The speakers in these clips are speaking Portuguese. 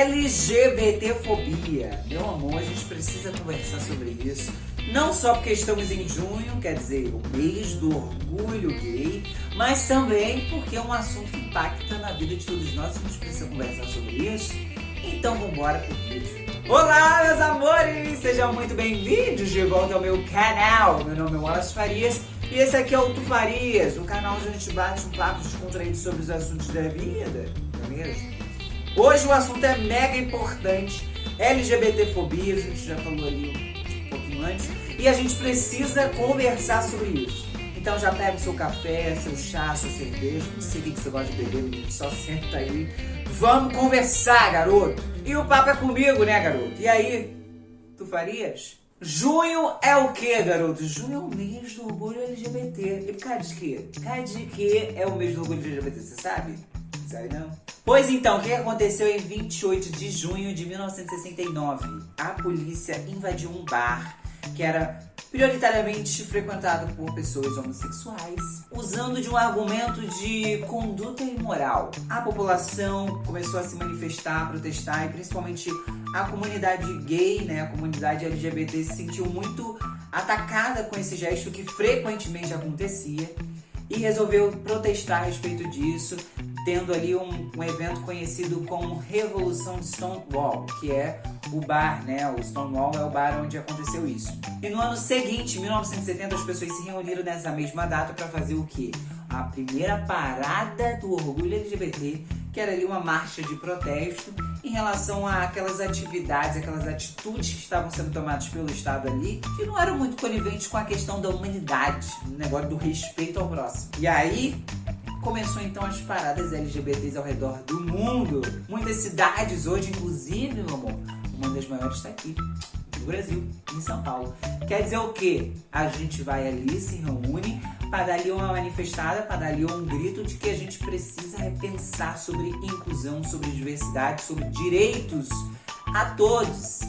LGBTfobia. Meu amor, a gente precisa conversar sobre isso. Não só porque estamos em junho, quer dizer, o mês do orgulho gay, mas também porque é um assunto que impacta na vida de todos nós. A gente precisa conversar sobre isso. Então vambora pro vídeo. Olá, meus amores! Sejam muito bem-vindos de volta ao meu canal. Meu nome é Wallace Farias e esse aqui é o Tu Farias, o canal onde a gente bate um papo descontraído sobre os assuntos da vida, não é mesmo? Hoje o assunto é mega importante, LGBTfobia, a gente já falou ali um pouquinho antes, e a gente precisa conversar sobre isso. Então já pega o seu café, seu chá, sua cerveja, não sei o que você gosta de beber, menino, só senta aí. Vamos conversar, garoto! E o papo é comigo, né, garoto? E aí, Tu Farias? Junho é o quê, garoto? Junho é o mês do orgulho LGBT. E por causa de quê? Por causa de que é o mês do orgulho LGBT, você sabe? Sabe não? Pois então, o que aconteceu em 28 de junho de 1969? A polícia invadiu um bar que era prioritariamente frequentado por pessoas homossexuais, usando de um argumento de conduta imoral. A população começou a se manifestar, a protestar, e principalmente a comunidade gay, né, a comunidade LGBT se sentiu muito atacada com esse gesto que frequentemente acontecia e resolveu protestar a respeito disso, tendo ali um evento conhecido como Revolução de Stonewall, que é o bar, né? O Stonewall é o bar onde aconteceu isso. E no ano seguinte, 1970, as pessoas se reuniram nessa mesma data para fazer o quê? A primeira parada do orgulho LGBT, que era ali uma marcha de protesto em relação àquelas atividades, aquelas atitudes que estavam sendo tomadas pelo Estado ali, que não eram muito coniventes com a questão da humanidade, o negócio do respeito ao próximo. E aí começou então as paradas LGBTs ao redor do mundo. Muitas cidades hoje, inclusive, meu amor, uma das maiores está aqui, no Brasil, em São Paulo. Quer dizer o quê? A gente vai ali, se reúne para dar ali uma manifestada, para dar ali um grito de que a gente precisa repensar sobre inclusão, sobre diversidade, sobre direitos a todos.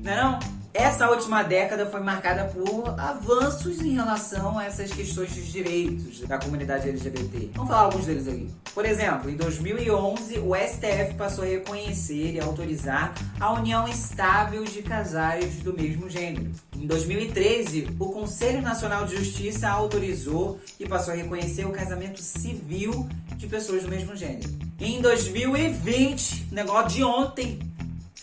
Não é não? Essa última década foi marcada por avanços em relação a essas questões de direitos da comunidade LGBT. Vamos falar alguns deles aqui. Por exemplo, em 2011, o STF passou a reconhecer e autorizar a união estável de casais do mesmo gênero. Em 2013, o Conselho Nacional de Justiça autorizou e passou a reconhecer o casamento civil de pessoas do mesmo gênero. Em 2020, negócio de ontem,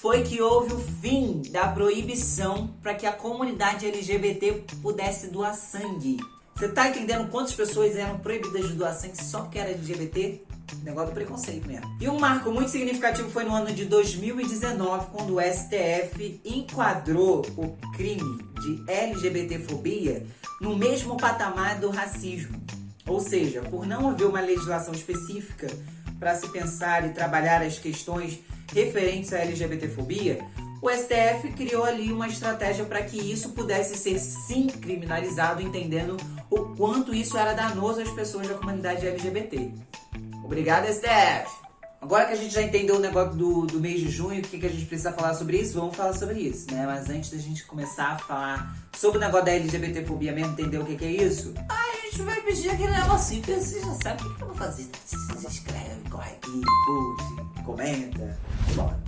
foi que houve o fim da proibição para que a comunidade LGBT pudesse doar sangue. Você tá entendendo quantas pessoas eram proibidas de doar sangue só porque era LGBT? Negócio do preconceito mesmo. E um marco muito significativo foi no ano de 2019, quando o STF enquadrou o crime de LGBTfobia no mesmo patamar do racismo. Ou seja, por não haver uma legislação específica para se pensar e trabalhar as questões referentes à LGBTfobia, o STF criou ali uma estratégia para que isso pudesse ser sim criminalizado, entendendo o quanto isso era danoso às pessoas da comunidade LGBT. Obrigado, STF! Agora que a gente já entendeu o negócio do mês de junho, o que a gente precisa falar sobre isso, vamos falar sobre isso, né? Mas antes da gente começar a falar sobre o negócio da LGBTfobia mesmo, entender o que é isso, a gente vai pedir aquele negocinho que você já sabe o que eu vou fazer. Se inscreve, corre aqui, curte, comenta, bora.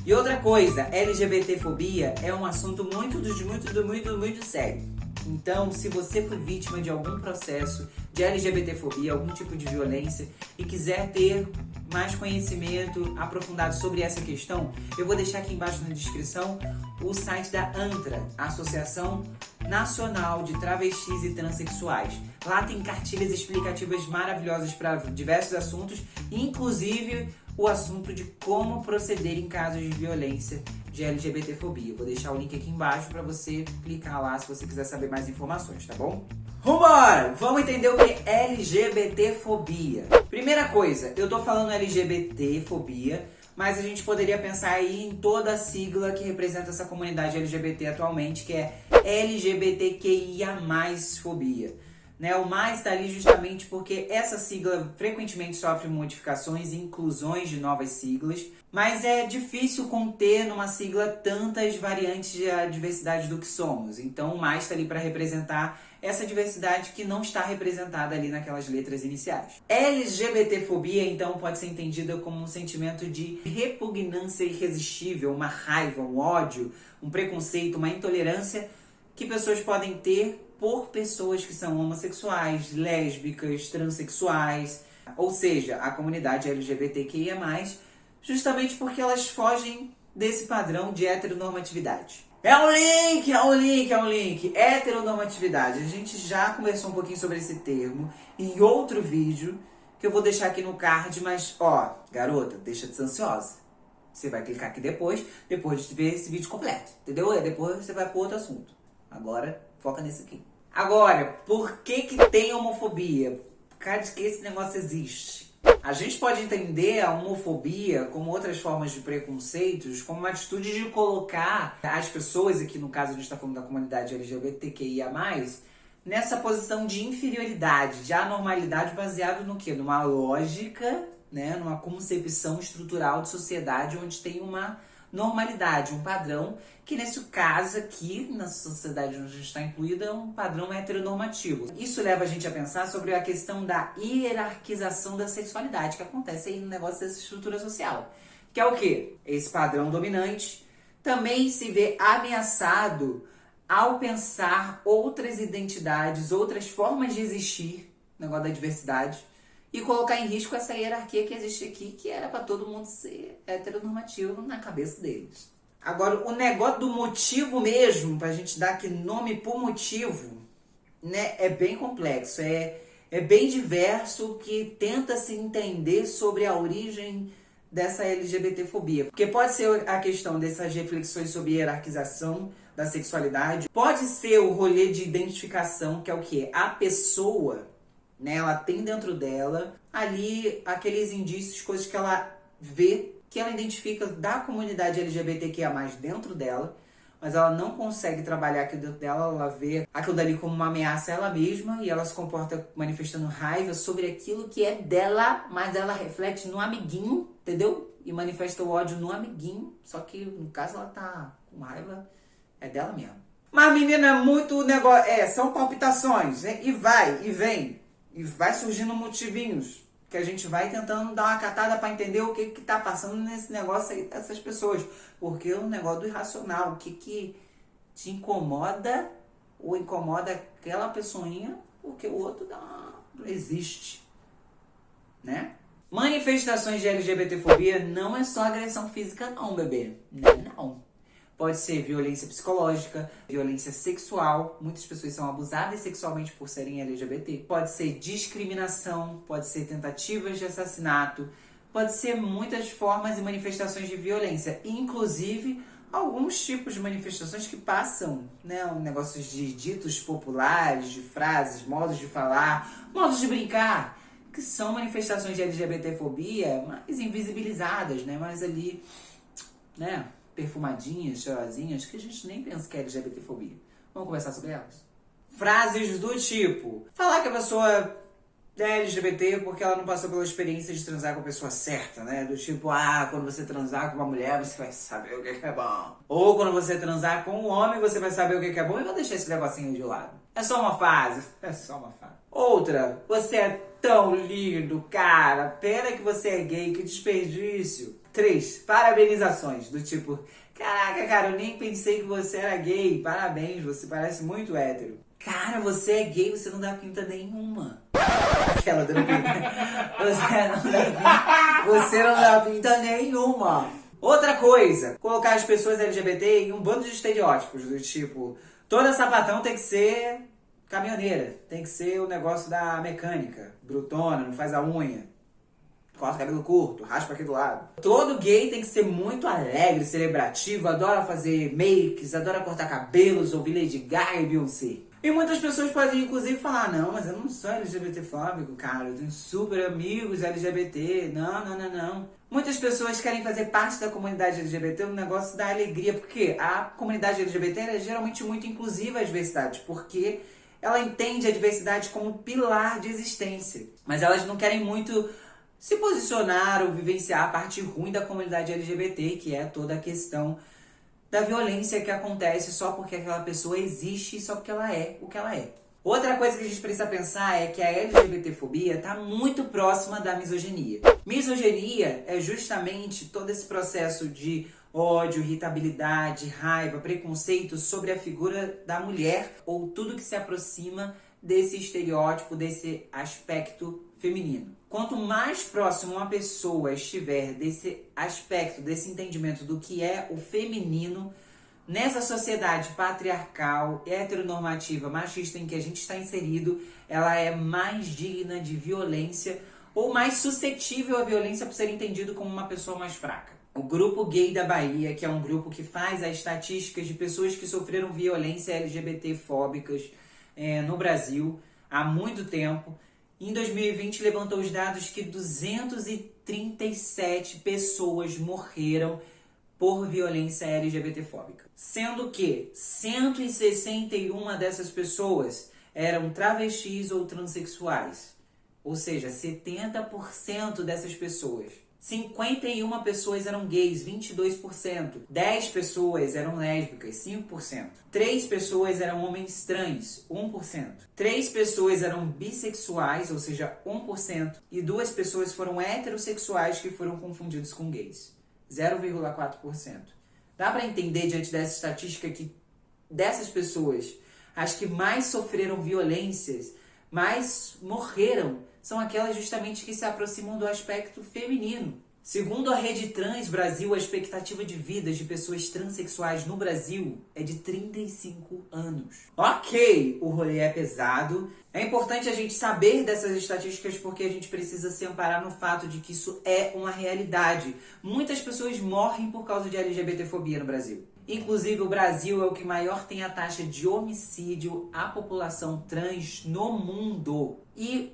E outra coisa, LGBTfobia é um assunto muito sério. Então, se você foi vítima de algum processo de LGBTfobia, algum tipo de violência e quiser ter mais conhecimento aprofundado sobre essa questão, eu vou deixar aqui embaixo na descrição o site da ANTRA, Associação Nacional de Travestis e Transsexuais. Lá tem cartilhas explicativas maravilhosas para diversos assuntos, inclusive o assunto de como proceder em casos de violência de LGBTfobia. Vou deixar o link aqui embaixo para você clicar lá se você quiser saber mais informações, tá bom? Vambora! Vamos entender o que é LGBTfobia. Primeira coisa, eu tô falando LGBTfobia, mas a gente poderia pensar aí em toda a sigla que representa essa comunidade LGBT atualmente, que é LGBTQIA+, fobia. né? O mais está ali justamente porque essa sigla frequentemente sofre modificações e inclusões de novas siglas, mas é difícil conter numa sigla tantas variantes da diversidade do que somos. Então o mais está ali para representar essa diversidade que não está representada ali naquelas letras iniciais. LGBTfobia, então, pode ser entendida como um sentimento de repugnância irresistível, uma raiva, um ódio, um preconceito, uma intolerância que pessoas podem ter por pessoas que são homossexuais, lésbicas, transexuais, ou seja, a comunidade LGBTQIA+, justamente porque elas fogem desse padrão de heteronormatividade. É um link! Heteronormatividade. A gente já conversou um pouquinho sobre esse termo em outro vídeo, que eu vou deixar aqui no card, mas, ó, garota, deixa de ser ansiosa. Você vai clicar aqui depois de ver esse vídeo completo, entendeu? E depois você vai para outro assunto. Agora, foca nesse aqui. Agora, por que tem homofobia? Por causa de que esse negócio existe? A gente pode entender a homofobia, como outras formas de preconceitos, como uma atitude de colocar as pessoas, aqui no caso a gente está falando da comunidade LGBTQIA+, nessa posição de inferioridade, de anormalidade, baseado no quê? Numa lógica, né? Numa concepção estrutural de sociedade onde tem uma normalidade, um padrão, que nesse caso aqui, na sociedade onde a gente está incluída, é um padrão heteronormativo. Isso leva a gente a pensar sobre a questão da hierarquização da sexualidade, que acontece aí no negócio dessa estrutura social. Que é o quê? Esse padrão dominante também se vê ameaçado ao pensar outras identidades, outras formas de existir, negócio da diversidade, e colocar em risco essa hierarquia que existe aqui, que era para todo mundo ser heteronormativo na cabeça deles. Agora, o negócio do motivo mesmo, pra gente dar aqui nome por motivo, né, é bem complexo, é bem diverso, que tenta se entender sobre a origem dessa LGBTfobia. Porque pode ser a questão dessas reflexões sobre hierarquização da sexualidade, pode ser o rolê de identificação, que é o quê? A pessoa, né, ela tem dentro dela ali aqueles indícios, coisas que ela vê, que ela identifica da comunidade LGBTQIA+, dentro dela, mas ela não consegue trabalhar aquilo dentro dela, ela vê aquilo dali como uma ameaça a ela mesma e ela se comporta manifestando raiva sobre aquilo que é dela, mas ela reflete no amiguinho, entendeu? E manifesta o ódio no amiguinho, só que no caso ela tá com raiva, é dela mesmo. Mas menina, é muito negócio, são palpitações, né? E vai, e vem, e vai surgindo motivinhos, que a gente vai tentando dar uma catada para entender o que tá passando nesse negócio aí dessas pessoas. Porque é um negócio do irracional. O que te incomoda ou incomoda aquela pessoinha, porque o outro não existe. Né? Manifestações de LGBTfobia não é só agressão física não, bebê. Não. Pode ser violência psicológica, violência sexual. Muitas pessoas são abusadas sexualmente por serem LGBT. Pode ser discriminação, pode ser tentativas de assassinato. Pode ser muitas formas e manifestações de violência. Inclusive, alguns tipos de manifestações que passam, né? Negócios de ditos populares, de frases, modos de falar, modos de brincar, que são manifestações de LGBTfobia, mais invisibilizadas, né? Mas ali, né? Perfumadinhas, cheirosinhas, que a gente nem pensa que é LGBTfobia. Vamos conversar sobre elas? Frases do tipo: falar que a pessoa é LGBT porque ela não passou pela experiência de transar com a pessoa certa, né? Do tipo, quando você transar com uma mulher, você vai saber o que é bom. Ou quando você transar com um homem, você vai saber o que é bom e vai deixar esse negocinho de lado. É só uma fase. Outra: você é tão lindo, cara. Pena que você é gay, que desperdício. 3. Parabenizações, do tipo: caraca, cara, eu nem pensei que você era gay. Parabéns, você parece muito hétero. Cara, você é gay, você não dá pinta nenhuma. Aquela dando pinta. Você não dá pinta nenhuma. Outra coisa: colocar as pessoas LGBT em um bando de estereótipos, do tipo: toda sapatão tem que ser caminhoneira, tem que ser o negócio da mecânica, brutona, não faz a unha, corta o cabelo curto, raspa aqui do lado. Todo gay tem que ser muito alegre, celebrativo, adora fazer makes, adora cortar cabelos, ouvir Lady Gaga e Beyoncé. E muitas pessoas podem inclusive falar: não, mas eu não sou LGBTfóbico, cara, eu tenho super amigos LGBT. Não. Muitas pessoas querem fazer parte da comunidade LGBT no negócio da alegria, porque a comunidade LGBT é geralmente muito inclusiva às diversidades, porque ela entende a diversidade como pilar de existência, mas elas não querem muito se posicionar ou vivenciar a parte ruim da comunidade LGBT, que é toda a questão da violência que acontece só porque aquela pessoa existe, só porque ela é o que ela é. Outra coisa que a gente precisa pensar é que a LGBTfobia está muito próxima da misoginia. Misoginia é justamente todo esse processo de ódio, irritabilidade, raiva, preconceito sobre a figura da mulher ou tudo que se aproxima desse estereótipo, desse aspecto feminino. Quanto mais próximo uma pessoa estiver desse aspecto, desse entendimento do que é o feminino, nessa sociedade patriarcal, heteronormativa, machista em que a gente está inserido, ela é mais digna de violência ou mais suscetível à violência por ser entendido como uma pessoa mais fraca. O Grupo Gay da Bahia, que é um grupo que faz as estatísticas de pessoas que sofreram violência LGBT-fóbicas no Brasil há muito tempo, em 2020 levantou os dados que 237 pessoas morreram por violência LGBT-fóbica. Sendo que 161 dessas pessoas eram travestis ou transexuais. Ou seja, 70% dessas pessoas. 51 pessoas eram gays, 22%. 10 pessoas eram lésbicas, 5%. 3 pessoas eram homens trans, 1%. 3 pessoas eram bissexuais, ou seja, 1%. E 2 pessoas foram heterossexuais que foram confundidos com gays, 0,4%. Dá para entender, diante dessa estatística, que dessas pessoas, as que mais sofreram violências, mais morreram, são aquelas justamente que se aproximam do aspecto feminino. Segundo a Rede Trans Brasil, a expectativa de vida de pessoas transexuais no Brasil é de 35 anos. Ok, o rolê é pesado. É importante a gente saber dessas estatísticas porque a gente precisa se amparar no fato de que isso é uma realidade. Muitas pessoas morrem por causa de LGBTfobia no Brasil. Inclusive, o Brasil é o que maior tem a taxa de homicídio à população trans no mundo. E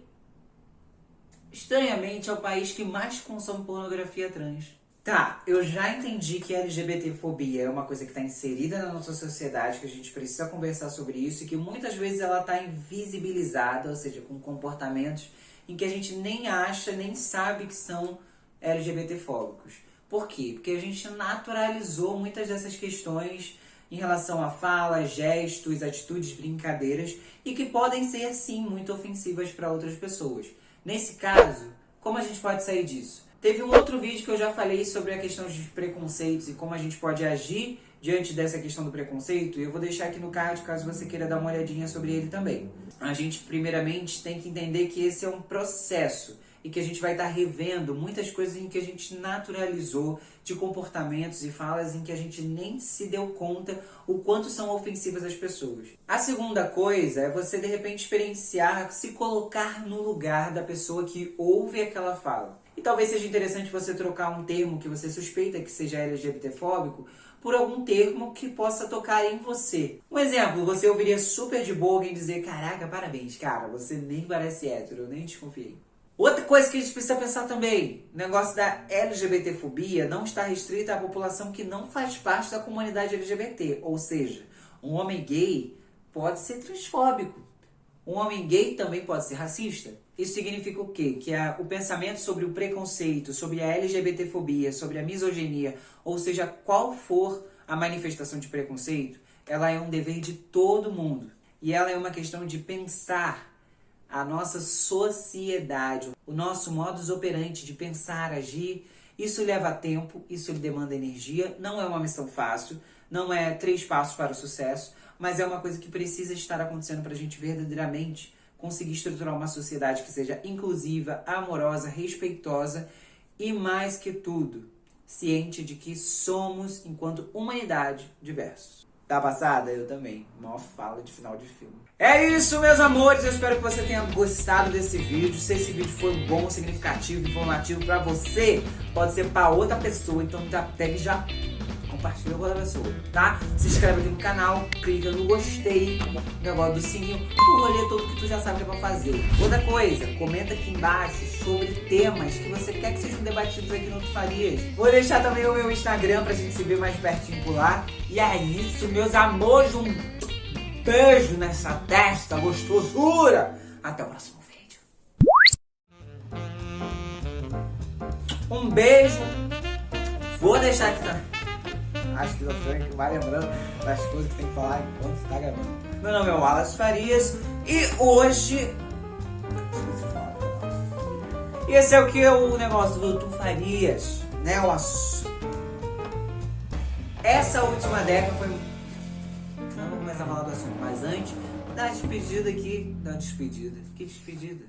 estranhamente, é o país que mais consome pornografia trans. Tá, eu já entendi que a LGBTfobia é uma coisa que está inserida na nossa sociedade, que a gente precisa conversar sobre isso e que muitas vezes ela está invisibilizada, ou seja, com comportamentos em que a gente nem acha, nem sabe que são LGBTfóbicos. Por quê? Porque a gente naturalizou muitas dessas questões em relação a falas, gestos, atitudes, brincadeiras e que podem ser, sim, muito ofensivas para outras pessoas. Nesse caso, como a gente pode sair disso? Teve um outro vídeo que eu já falei sobre a questão de preconceitos e como a gente pode agir diante dessa questão do preconceito. E eu vou deixar aqui no card caso você queira dar uma olhadinha sobre ele também. A gente, primeiramente, tem que entender que esse é um processo e que a gente vai estar revendo muitas coisas em que a gente naturalizou, de comportamentos e falas em que a gente nem se deu conta o quanto são ofensivas às pessoas. A segunda coisa é você, de repente, experienciar, se colocar no lugar da pessoa que ouve aquela fala. E talvez seja interessante você trocar um termo que você suspeita que seja LGBTfóbico por algum termo que possa tocar em você. Um exemplo, você ouviria super de boa alguém dizer: caraca, parabéns, cara, você nem parece hétero, eu nem desconfiei. Outra coisa que a gente precisa pensar também, o negócio da LGBTfobia não está restrita à população que não faz parte da comunidade LGBT. Ou seja, um homem gay pode ser transfóbico. Um homem gay também pode ser racista. Isso significa o quê? Que o pensamento sobre o preconceito, sobre a LGBTfobia, sobre a misoginia, ou seja, qual for a manifestação de preconceito, ela é um dever de todo mundo. E ela é uma questão de pensar a nossa sociedade, o nosso modus operandi de pensar, agir. Isso leva tempo, isso demanda energia, não é uma missão fácil, não é 3 passos para o sucesso, mas é uma coisa que precisa estar acontecendo para a gente verdadeiramente conseguir estruturar uma sociedade que seja inclusiva, amorosa, respeitosa e, mais que tudo, ciente de que somos, enquanto humanidade, diversos. Tá passada? Eu também. Mó fala de final de filme. É isso, meus amores. Eu espero que você tenha gostado desse vídeo. Se esse vídeo foi bom, significativo, informativo pra você, pode ser pra outra pessoa. Então já pega e já compartilha com outra pessoa, tá? Se inscreve aqui no canal, clica no gostei, negócio do sininho, o rolê todo que tu já sabe o que é pra fazer. Outra coisa, comenta aqui embaixo sobre temas que você quer que sejam debatidos aqui no Tu Farias. Vou deixar também o meu Instagram pra gente se ver mais pertinho por lá. E é isso, meus amores, um beijo nessa testa gostosura. Até o próximo vídeo. Um beijo. Vou deixar aqui acho que que vai lembrando das coisas que tem que falar enquanto você tá gravando. Meu nome é Wallace Farias e hoje... Esqueci de falar. E esse é o que? O negócio do Tu Farias, né? Essa última década foi... Não vou começar a falar do assunto, mas antes, dar uma despedida aqui. Dar uma despedida. Que despedida?